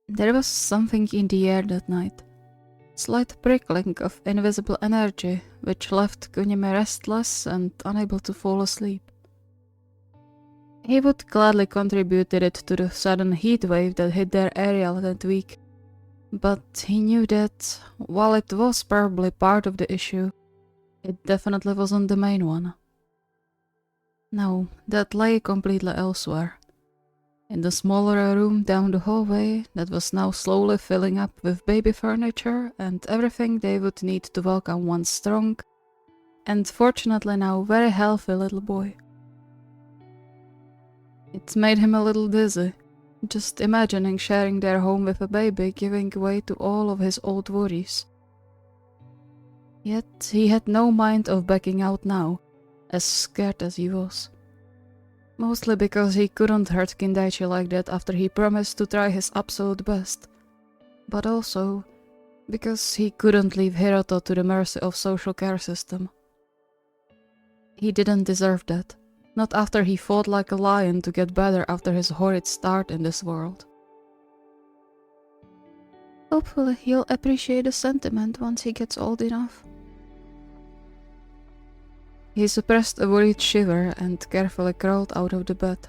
There was something in the air that night. Slight prickling of invisible energy, which left Kunimi restless and unable to fall asleep. He would gladly contributed it to the sudden heat wave that hit their area that week, but he knew that, while it was probably part of the issue, it definitely wasn't the main one. No, that lay completely elsewhere. In the smaller room down the hallway that was now slowly filling up with baby furniture and everything they would need to welcome one strong, and fortunately now very healthy little boy. It made him a little dizzy, just imagining sharing their home with a baby giving way to all of his old worries. Yet he had no mind of backing out now, as scared as he was. Mostly because he couldn't hurt Kindaichi like that after he promised to try his absolute best, but also because he couldn't leave Hiroto to the mercy of social care system. He didn't deserve that, not after he fought like a lion to get better after his horrid start in this world. Hopefully he'll appreciate the sentiment once he gets old enough. He suppressed a worried shiver and carefully crawled out of the bed,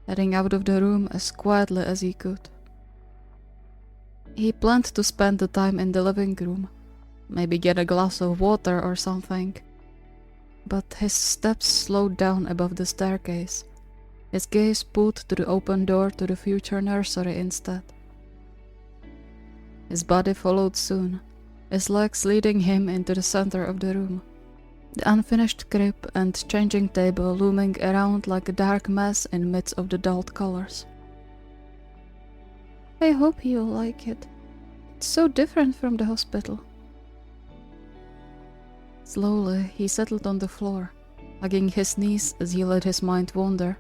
heading out of the room as quietly as he could. He planned to spend the time in the living room, maybe get a glass of water or something, but his steps slowed down above the staircase, his gaze pulled to the open door to the future nursery instead. His body followed soon, his legs leading him into the center of the room. The unfinished crib and changing table looming around like a dark mass in midst of the dulled colors. I hope you'll like it. It's so different from the hospital. Slowly, he settled on the floor, hugging his knees as he let his mind wander,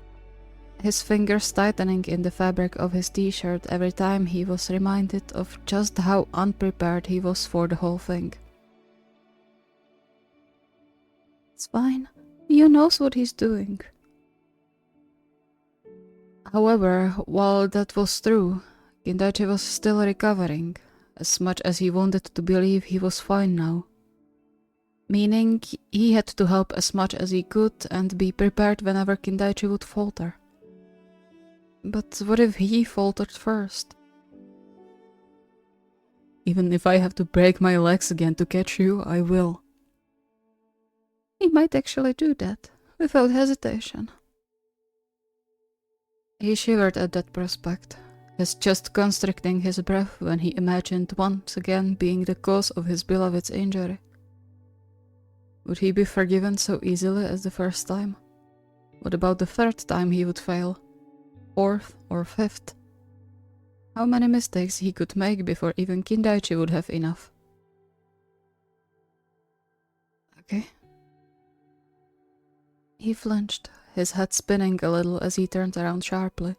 his fingers tightening in the fabric of his t-shirt every time he was reminded of just how unprepared he was for the whole thing. It's fine. He knows what he's doing. However, while that was true, Kindaichi was still recovering, as much as he wanted to believe he was fine now. Meaning, he had to help as much as he could and be prepared whenever Kindaichi would falter. But what if he faltered first? Even if I have to break my legs again to catch you, I will. He might actually do that, without hesitation. He shivered at that prospect, his chest constricting his breath when he imagined once again being the cause of his beloved's injury. Would he be forgiven so easily as the first time? What about the third time he would fail? Fourth or fifth? How many mistakes he could make before even Kindaichi would have enough? Okay. He flinched, his head spinning a little as he turned around sharply,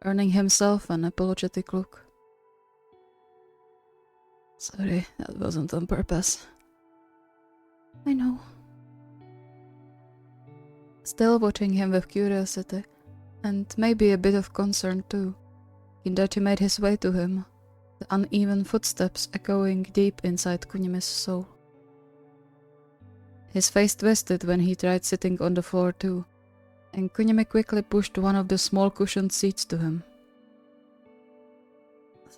earning himself an apologetic look. Sorry, that wasn't on purpose. I know. Still watching him with curiosity, and maybe a bit of concern too, Kindaichi made his way to him, the uneven footsteps echoing deep inside Kunimi's soul. His face twisted when he tried sitting on the floor too, and Kunimi quickly pushed one of the small cushioned seats to him.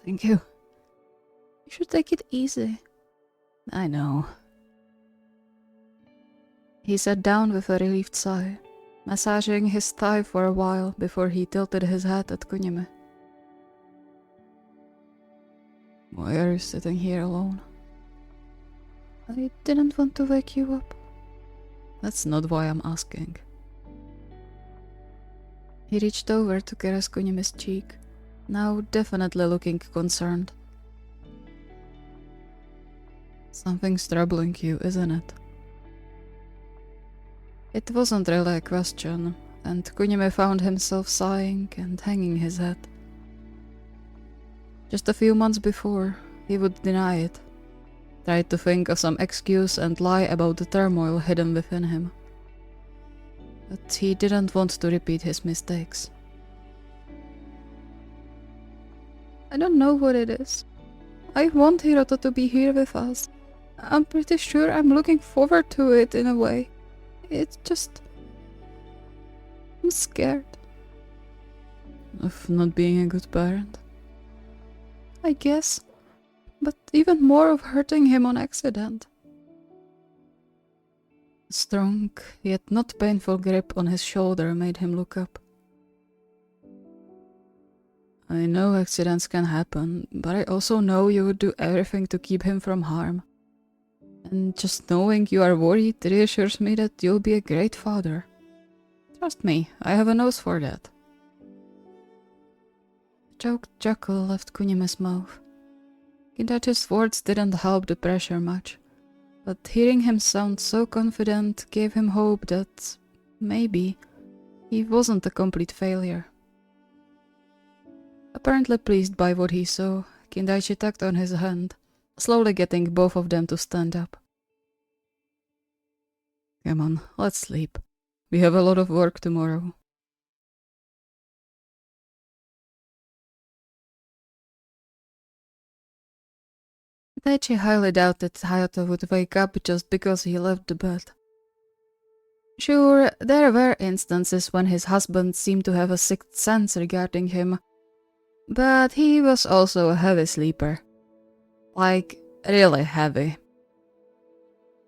Thank you. You should take it easy. I know. He sat down with a relieved sigh, massaging his thigh for a while before he tilted his head at Kunimi. Why are you sitting here alone? I didn't want to wake you up. That's not why I'm asking. He reached over to caress Kunimi's cheek, now definitely looking concerned. Something's troubling you, isn't it? It wasn't really a question, and Kunimi found himself sighing and hanging his head. Just a few months before, he would deny it, tried to think of some excuse and lie about the turmoil hidden within him. But he didn't want to repeat his mistakes. I don't know what it is. I want Hiroto to be here with us. I'm pretty sure I'm looking forward to it in a way. It's just... I'm scared. Of not being a good parent? I guess. But even more of hurting him on accident. A strong, yet not painful grip on his shoulder made him look up. I know accidents can happen, but I also know you would do everything to keep him from harm. And just knowing you are worried reassures me that you'll be a great father. Trust me, I have a nose for that. A choked chuckle left Kunimi's mouth. Kindaichi's words didn't help the pressure much, but hearing him sound so confident gave him hope that, maybe, he wasn't a complete failure. Apparently pleased by what he saw, Kindaichi tugged on his hand, slowly getting both of them to stand up. Come on, let's sleep. We have a lot of work tomorrow. Taichi highly doubted Hayato would wake up just because he left the bed. Sure, there were instances when his husband seemed to have a sixth sense regarding him, but he was also a heavy sleeper. Like, really heavy.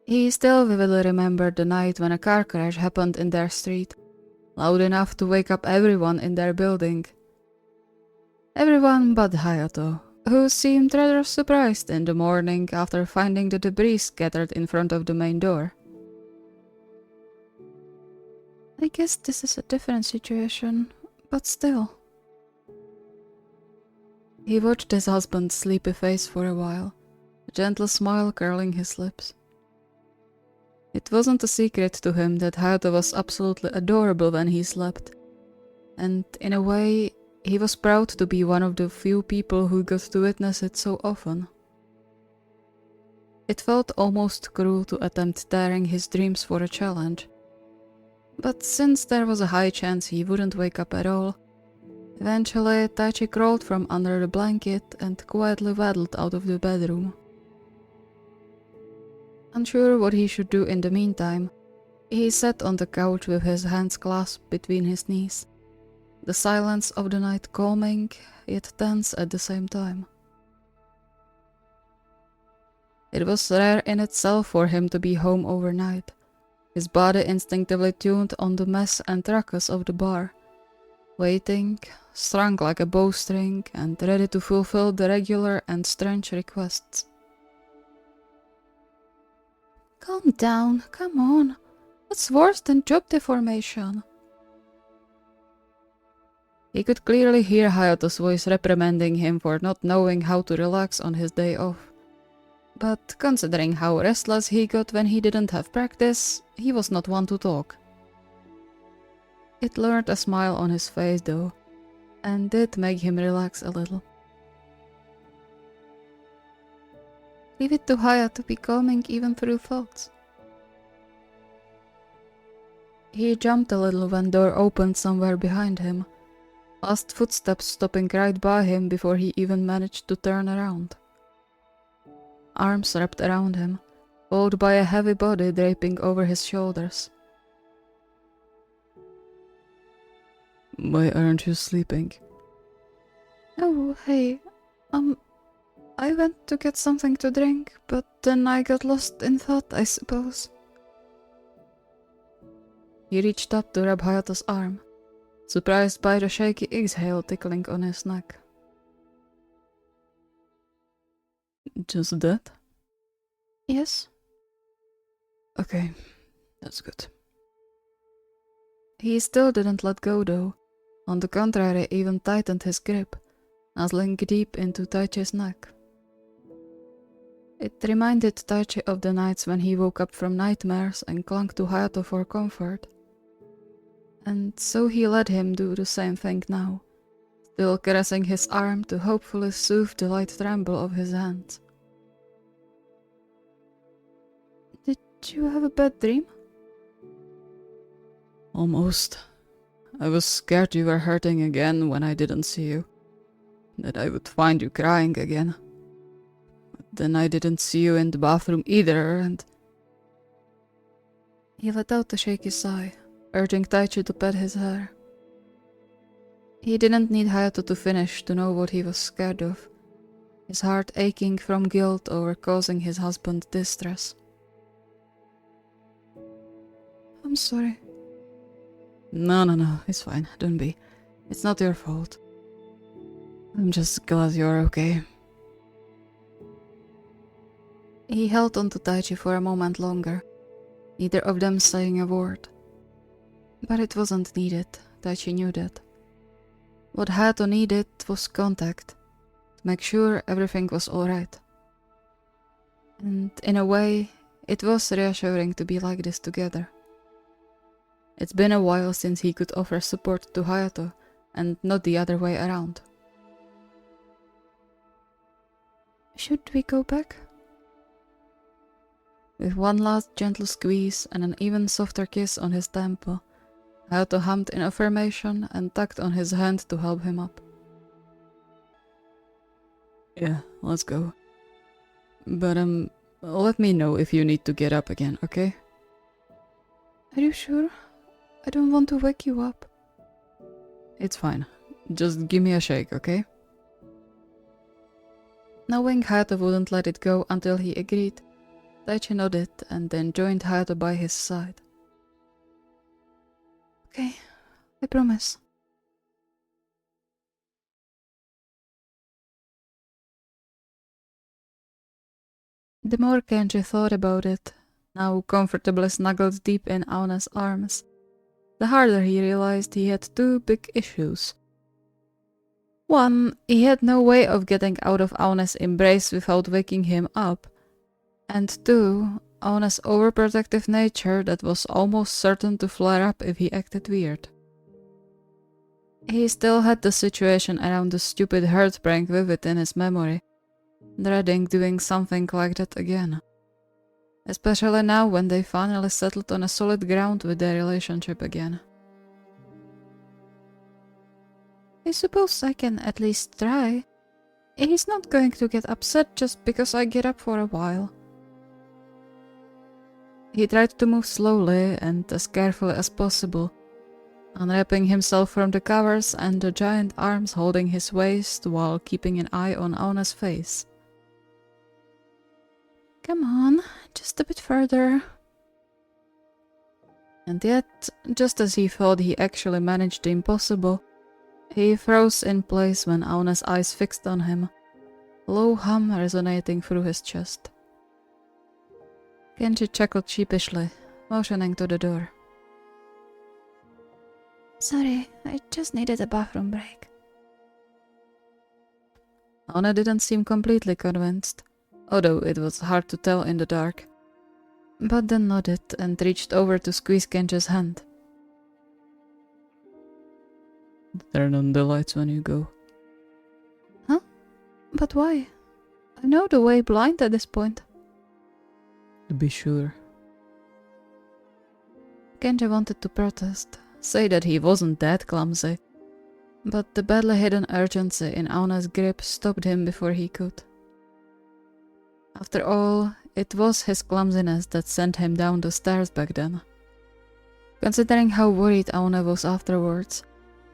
He still vividly remembered the night when a car crash happened in their street, loud enough to wake up everyone in their building. Everyone but Hayato, who seemed rather surprised in the morning after finding the debris scattered in front of the main door. I guess this is a different situation, but still. He watched his husband's sleepy face for a while, a gentle smile curling his lips. It wasn't a secret to him that Hayato was absolutely adorable when he slept, and in a way, he was proud to be one of the few people who got to witness it so often. It felt almost cruel to attempt daring his dreams for a challenge, but since there was a high chance he wouldn't wake up at all, eventually Taichi crawled from under the blanket and quietly waddled out of the bedroom. Unsure what he should do in the meantime, he sat on the couch with his hands clasped between his knees, the silence of the night calming, yet tense at the same time. It was rare in itself for him to be home overnight, his body instinctively tuned on the mess and ruckus of the bar, waiting, strung like a bowstring and ready to fulfill the regular and strange requests. Calm down, come on. What's worse than job deformation? He could clearly hear Hayato's voice reprimanding him for not knowing how to relax on his day off. But considering how restless he got when he didn't have practice, he was not one to talk. It lured a smile on his face though, and did make him relax a little. Leave it to Hayato to be calming even through thoughts. He jumped a little when door opened somewhere behind him, fast footsteps stopping right by him before he even managed to turn around. Arms wrapped around him, followed by a heavy body draping over his shoulders. Why aren't you sleeping? Oh, hey, I went to get something to drink, but then I got lost in thought, I suppose. He reached up to rub Hayato's arm, surprised by the shaky exhale tickling on his neck. Just that? Yes. Okay, that's good. He still didn't let go though. On the contrary, even tightened his grip, nuzzling deep into Taichi's neck. It reminded Taichi of the nights when he woke up from nightmares and clung to Hayato for comfort. And so he let him do the same thing now, still caressing his arm to hopefully soothe the light tremble of his hand. Did you have a bad dream? Almost. I was scared you were hurting again when I didn't see you. that I would find you crying again. But then I didn't see you in the bathroom either, and... He let out a shaky sigh, urging Taichi to pet his hair. He didn't need Hayato to finish to know what he was scared of, his heart aching from guilt over causing his husband distress. I'm sorry. No, it's fine, don't be. It's not your fault. I'm just glad you're okay. He held on to Taichi for a moment longer, neither of them saying a word. But it wasn't needed, Taichi knew that. What Hayato needed was contact, to make sure everything was alright. And in a way, it was reassuring to be like this together. It's been a while since he could offer support to Hayato, and not the other way around. Should we go back? With one last gentle squeeze and an even softer kiss on his temple, Hayato hummed in affirmation and tugged on his hand to help him up. Yeah, let's go. But let me know if you need to get up again, okay? Are you sure? I don't want to wake you up. It's fine. Just give me a shake, okay? Knowing Hayato wouldn't let it go until he agreed, Taichi nodded and then joined Hayato by his side. Okay, I promise. The more Kenji thought about it, now comfortably snuggled deep in Aone's arms, the harder he realized he had two big issues. One, he had no way of getting out of Aone's embrace without waking him up, and two, Aone's overprotective nature that was almost certain to flare up if he acted weird. He still had the situation around the stupid heartbreak vivid in his memory, dreading doing something like that again. Especially now when they finally settled on a solid ground with their relationship again. I suppose I can at least try. He's not going to get upset just because I get up for a while. He tried to move slowly and as carefully as possible, unwrapping himself from the covers and the giant arms holding his waist while keeping an eye on Aone's face. Come on, just a bit further. And yet, just as he thought he actually managed the impossible, he froze in place when Aone's eyes fixed on him, a low hum resonating through his chest. Kenji chuckled sheepishly, motioning to the door. Sorry, I just needed a bathroom break. Aone didn't seem completely convinced, although it was hard to tell in the dark, but then nodded and reached over to squeeze Kenji's hand. Turn on the lights when you go. Huh? But why? I know the way blind at this point. To be sure. Kenji wanted to protest, say that he wasn't that clumsy, but the badly hidden urgency in Aone's grip stopped him before he could. After all, it was his clumsiness that sent him down the stairs back then. Considering how worried Aone was afterwards,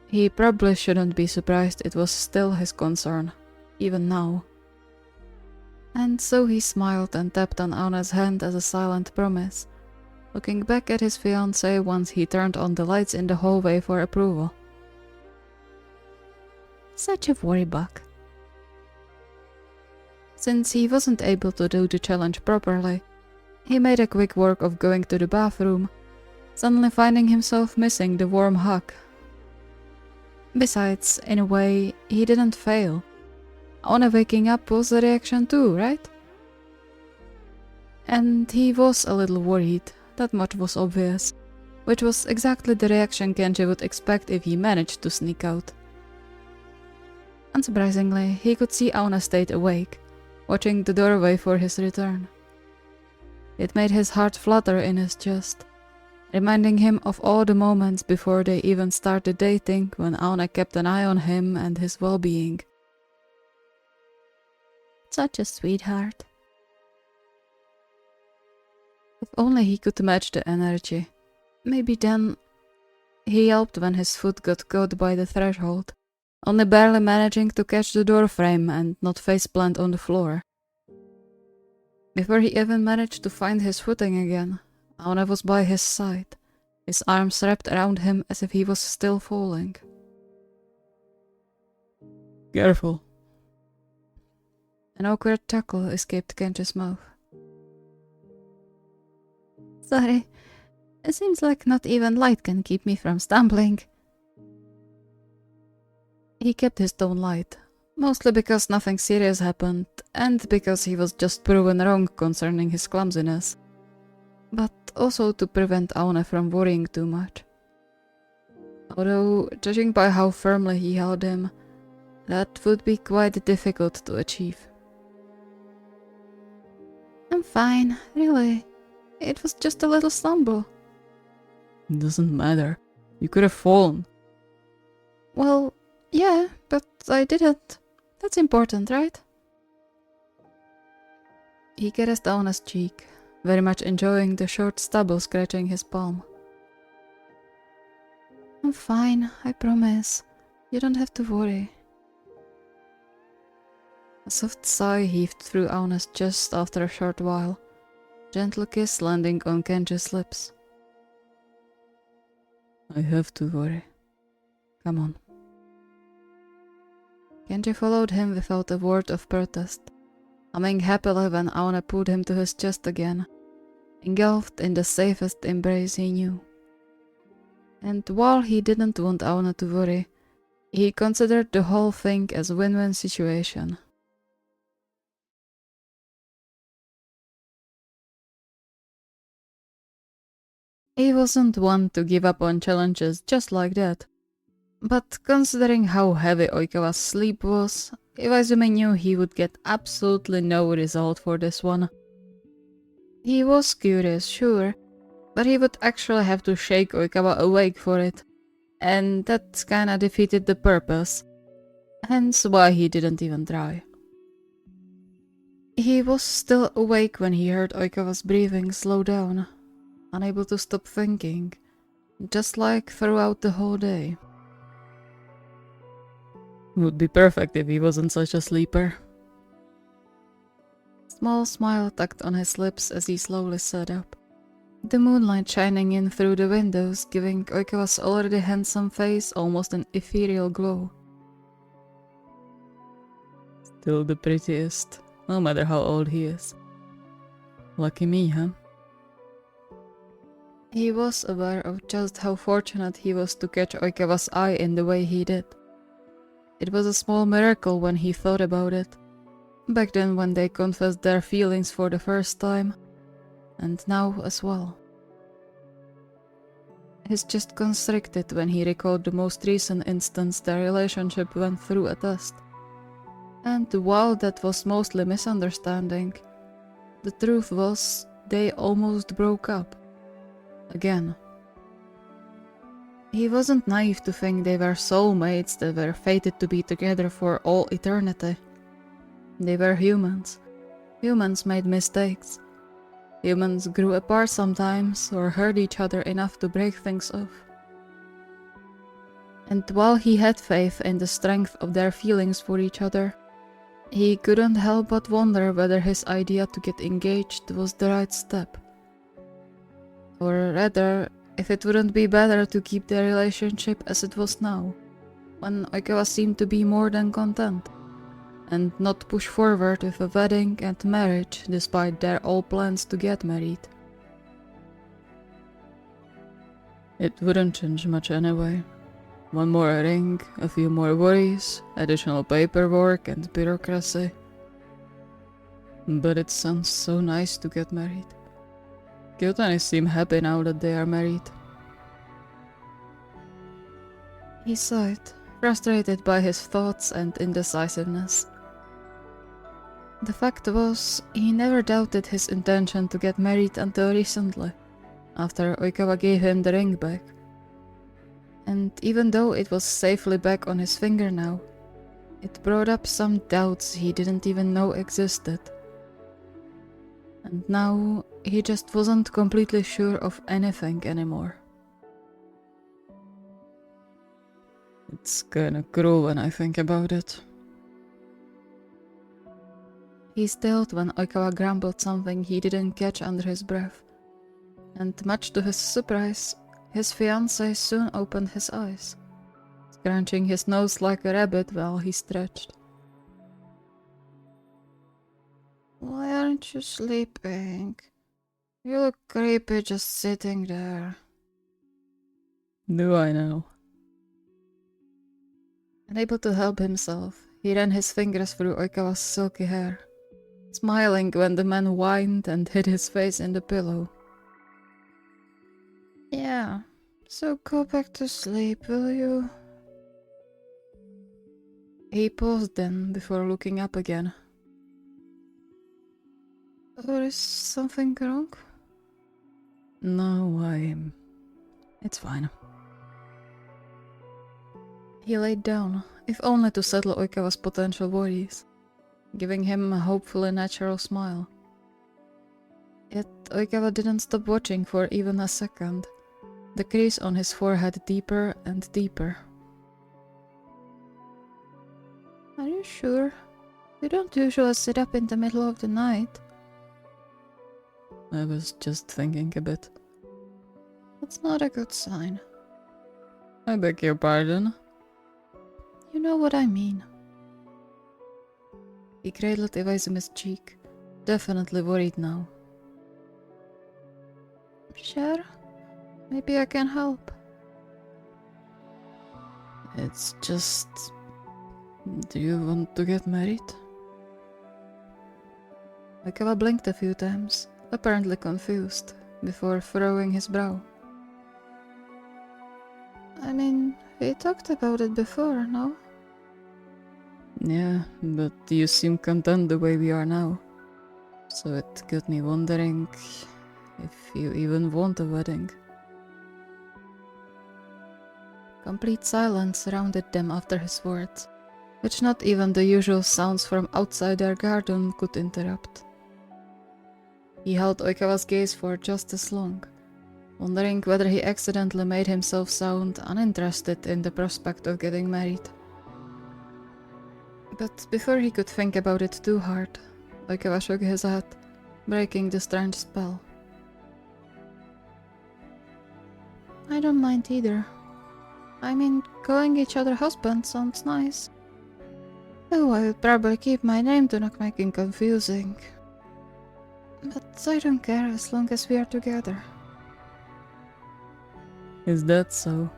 he probably shouldn't be surprised it was still his concern, even now. And so he smiled and tapped on Aone's hand as a silent promise, looking back at his fiancée once he turned on the lights in the hallway for approval. Such a worry bug. Since he wasn't able to do the challenge properly, he made a quick work of going to the bathroom, suddenly finding himself missing the warm hug. Besides, in a way, he didn't fail. Aone waking up was a reaction too, right? And he was a little worried, that much was obvious, which was exactly the reaction Kenji would expect if he managed to sneak out. Unsurprisingly, he could see Aone stayed awake, watching the doorway for his return. It made his heart flutter in his chest, reminding him of all the moments before they even started dating when Aone kept an eye on him and his well-being, Such a sweetheart. If only he could match the energy. Maybe then... He yelped when his foot got caught by the threshold, only barely managing to catch the door frame and not faceplant on the floor. Before he even managed to find his footing again, Aone was by his side, his arms wrapped around him as if he was still falling. Careful. An awkward chuckle escaped Kenji's mouth. Sorry. It seems like not even light can keep me from stumbling. He kept his tone light, mostly because nothing serious happened, and because he was just proven wrong concerning his clumsiness, but also to prevent Aone from worrying too much. Although, judging by how firmly he held him, that would be quite difficult to achieve. I'm fine, really. It was just a little stumble. Doesn't matter. You could have fallen. Well, yeah, but I didn't. That's important, right? He caressed Aone's cheek, very much enjoying the short stubble scratching his palm. I'm fine, I promise. You don't have to worry. A soft sigh heaved through Aone's chest after a short while, gentle kiss landing on Kenji's lips. I have to worry. Come on. Kenji followed him without a word of protest, humming happily when Aone pulled him to his chest again, engulfed in the safest embrace he knew. And while he didn't want Aone to worry, he considered the whole thing as a win-win situation. He wasn't one to give up on challenges just like that. But considering how heavy Oikawa's sleep was, Iwaizumi knew he would get absolutely no result for this one. He was curious, sure, but he would actually have to shake Oikawa awake for it, and that kinda defeated the purpose, hence why he didn't even try. He was still awake when he heard Oikawa's breathing slow down, unable to stop thinking, just like throughout the whole day. Would be perfect if he wasn't such a sleeper. Small smile tucked on his lips as he slowly sat up, the moonlight shining in through the windows, giving Oikawa's already handsome face almost an ethereal glow. Still the prettiest, no matter how old he is. Lucky me, huh? He was aware of just how fortunate he was to catch Oikawa's eye in the way he did. It was a small miracle when he thought about it, back then when they confessed their feelings for the first time, and now as well. His chest constricted when he recalled the most recent instance their relationship went through a test. And while that was mostly misunderstanding, the truth was they almost broke up. Again. He wasn't naive to think they were soulmates that were fated to be together for all eternity. They were humans. Humans made mistakes. Humans grew apart sometimes or hurt each other enough to break things off. And while he had faith in the strength of their feelings for each other, he couldn't help but wonder whether his idea to get engaged was the right step. Or rather, if it wouldn't be better to keep their relationship as it was now, when Oikawa seemed to be more than content, and not push forward with a wedding and marriage despite their old plans to get married. It wouldn't change much anyway. One more ring, a few more worries, additional paperwork and bureaucracy. But it sounds so nice to get married. Kyotani seem happy now that they are married. He sighed, frustrated by his thoughts and indecisiveness. The fact was, he never doubted his intention to get married until recently, after Oikawa gave him the ring back. And even though it was safely back on his finger now, It brought up some doubts he didn't even know existed. And now he just wasn't completely sure of anything anymore. It's kinda cruel when I think about it. He stilled when Oikawa grumbled something he didn't catch under his breath, and much to his surprise, his fiancé soon opened his eyes, scrunching his nose like a rabbit while he stretched. Why aren't you sleeping? You look creepy just sitting there. Do I know? Unable to help himself, he ran his fingers through Oikawa's silky hair, smiling when the man whined and hid his face in the pillow. Yeah, so go back to sleep, will you? He paused then, before looking up again. Or is something wrong? No, it's fine. He laid down, if only to settle Oikawa's potential worries, giving him a hopefully natural smile. Yet Oikawa didn't stop watching for even a second, the crease on his forehead deeper and deeper. Are you sure? You don't usually sit up in the middle of the night. I was just thinking a bit. That's not a good sign. I beg your pardon? You know what I mean. He cradled Iwaizumi's cheek, definitely worried now. Sure, maybe I can help. It's just... Do you want to get married? Oikawa blinked a few times, apparently confused, before furrowing his brow. I mean, we talked about it before, no? Yeah, but you seem content the way we are now. So it got me wondering if you even want a wedding. Complete silence surrounded them after his words, which not even the usual sounds from outside their garden could interrupt. He held Oikawa's gaze for just as long, wondering whether he accidentally made himself sound uninterested in the prospect of getting married. But before he could think about it too hard, Oikawa shook his head, breaking the strange spell. I don't mind either. I mean, calling each other husband sounds nice. Oh, I would probably keep my name to not make it confusing. But I don't care as long as we are together. Is that so?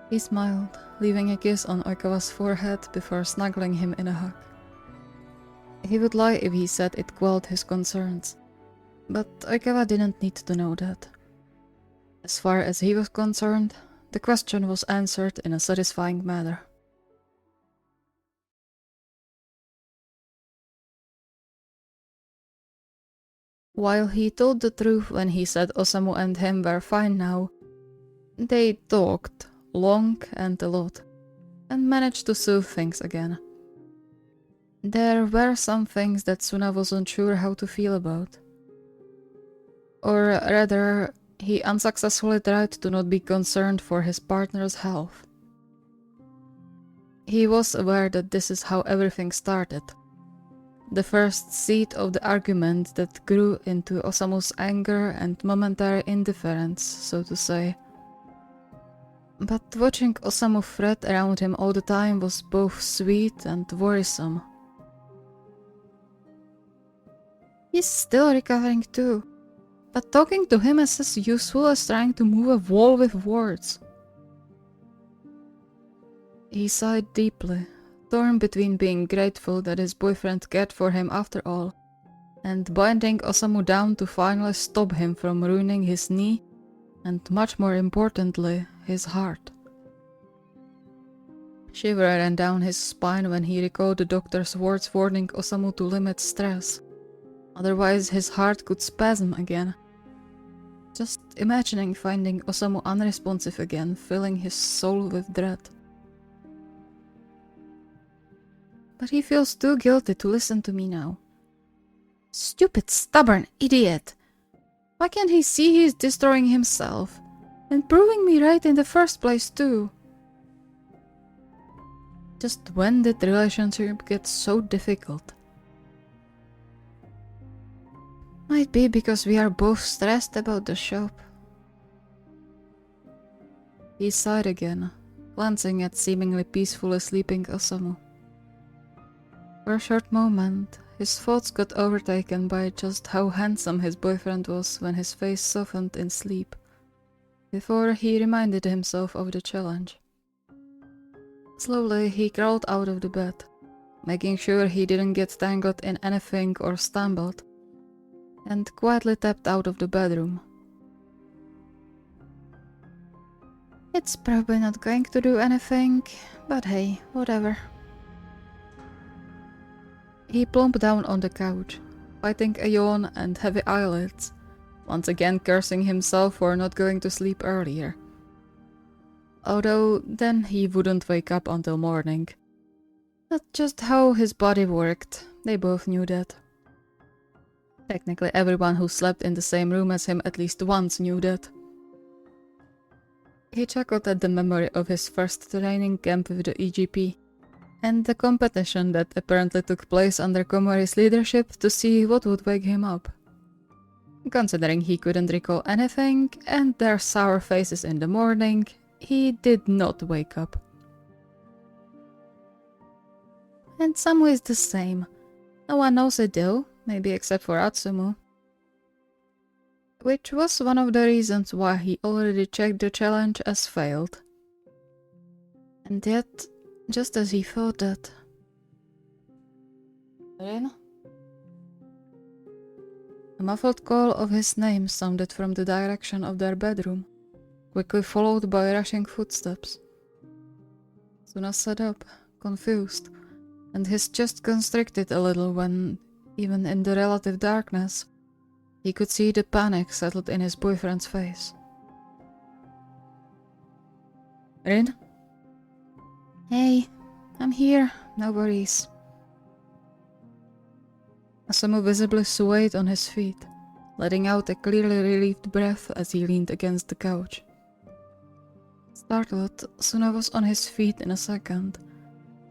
He smiled, leaving a kiss on Oikawa's forehead before snuggling him in a hug. He would lie if he said it quelled his concerns, but Oikawa didn't need to know that. As far as he was concerned, the question was answered in a satisfying manner. While he told the truth when he said Osamu and him were fine now, they talked long and a lot, and managed to soothe things again. There were some things that Suna wasn't sure how to feel about. Or rather, he unsuccessfully tried to not be concerned for his partner's health. He was aware that this is how everything started. The first seed of the argument that grew into Osamu's anger and momentary indifference, so to say. But watching Osamu fret around him all the time was both sweet and worrisome. He's still recovering too, but talking to him is as useful as trying to move a wall with words. He sighed deeply, torn between being grateful that his boyfriend cared for him after all, and binding Osamu down to finally stop him from ruining his knee, and much more importantly, his heart. Shiver ran down his spine when he recalled the doctor's words warning Osamu to limit stress. Otherwise his heart could spasm again. Just imagining finding Osamu unresponsive again, filling his soul with dread. but he feels too guilty to listen to me now. Stupid, stubborn idiot! Why can't he see he's destroying himself? And proving me right in the first place too? Just when did the relationship get so difficult? Might be because we are both stressed about the shop. He sighed again, glancing at seemingly peacefully sleeping Osamu. For a short moment, his thoughts got overtaken by just how handsome his boyfriend was when his face softened in sleep, before he reminded himself of the challenge. Slowly, he crawled out of the bed, making sure he didn't get tangled in anything or stumbled, and quietly tapped out of the bedroom. It's probably not going to do anything, but hey, whatever. He plumped down on the couch, fighting a yawn and heavy eyelids, once again cursing himself for not going to sleep earlier. Although then he wouldn't wake up until morning. That's just how his body worked, they both knew that. Technically everyone who slept in the same room as him at least once knew that. He chuckled at the memory of his first training camp with the EGP, and the competition that apparently took place under Komori's leadership to see what would wake him up. Considering he couldn't recall anything, and their sour faces in the morning, he did not wake up. In some ways the same. No one knows it though, maybe except for Atsumu. Which was one of the reasons why he already checked the challenge as failed. And yet, just as he thought that... Rin? A muffled call of his name sounded from the direction of their bedroom, quickly followed by rushing footsteps. Suna sat up, confused, and his chest constricted a little when, even in the relative darkness, he could see the panic settled in his boyfriend's face. Rin? Hey, I'm here, no worries. Osamu visibly swayed on his feet, letting out a clearly relieved breath as he leaned against the couch. Startled, Suna was on his feet in a second,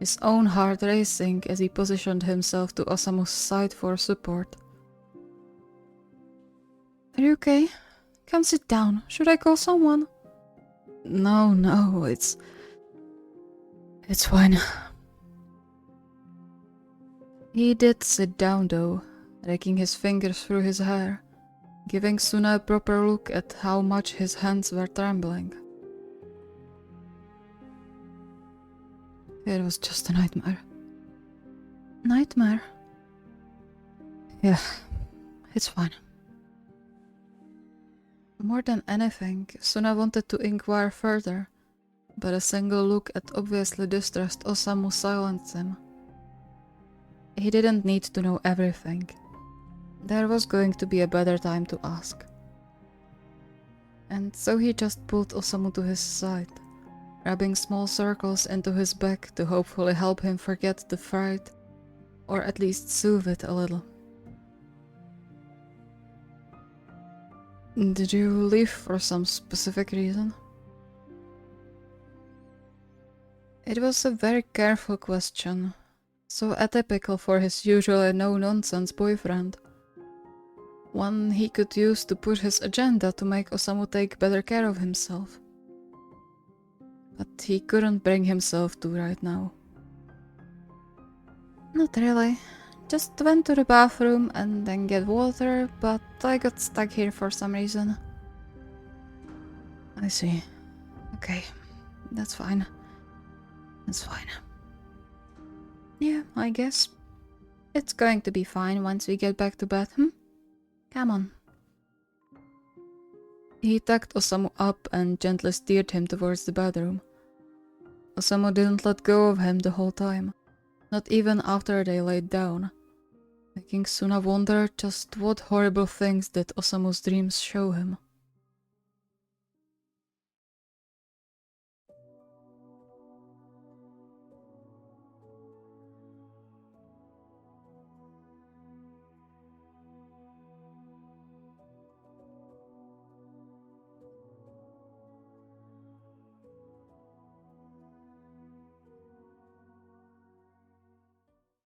his own heart racing as he positioned himself to Osamu's side for support. Are you okay? Come sit down. Should I call someone? No, it's fine. He did sit down though, raking his fingers through his hair, giving Suna a proper look at how much his hands were trembling. It was just a nightmare. Nightmare? Yeah, it's fine. More than anything, Suna wanted to inquire further, but a single look at obviously distressed Osamu silenced him. He didn't need to know everything. There was going to be a better time to ask. And so he just pulled Osamu to his side, rubbing small circles into his back to hopefully help him forget the fright, or at least soothe it a little. Did you leave for some specific reason? It was a very careful question, so atypical for his usually no-nonsense boyfriend. One he could use to push his agenda to make Osamu take better care of himself. But he couldn't bring himself to right now. Not really. Just went to the bathroom and then get water, but I got stuck here for some reason. I see. Okay, that's fine. That's fine. Yeah, I guess. It's going to be fine once we get back to bed, Come on. He tucked Osamu up and gently steered him towards the bedroom. Osamu didn't let go of him the whole time, not even after they laid down, making Suna wonder just what horrible things did Osamu's dreams show him.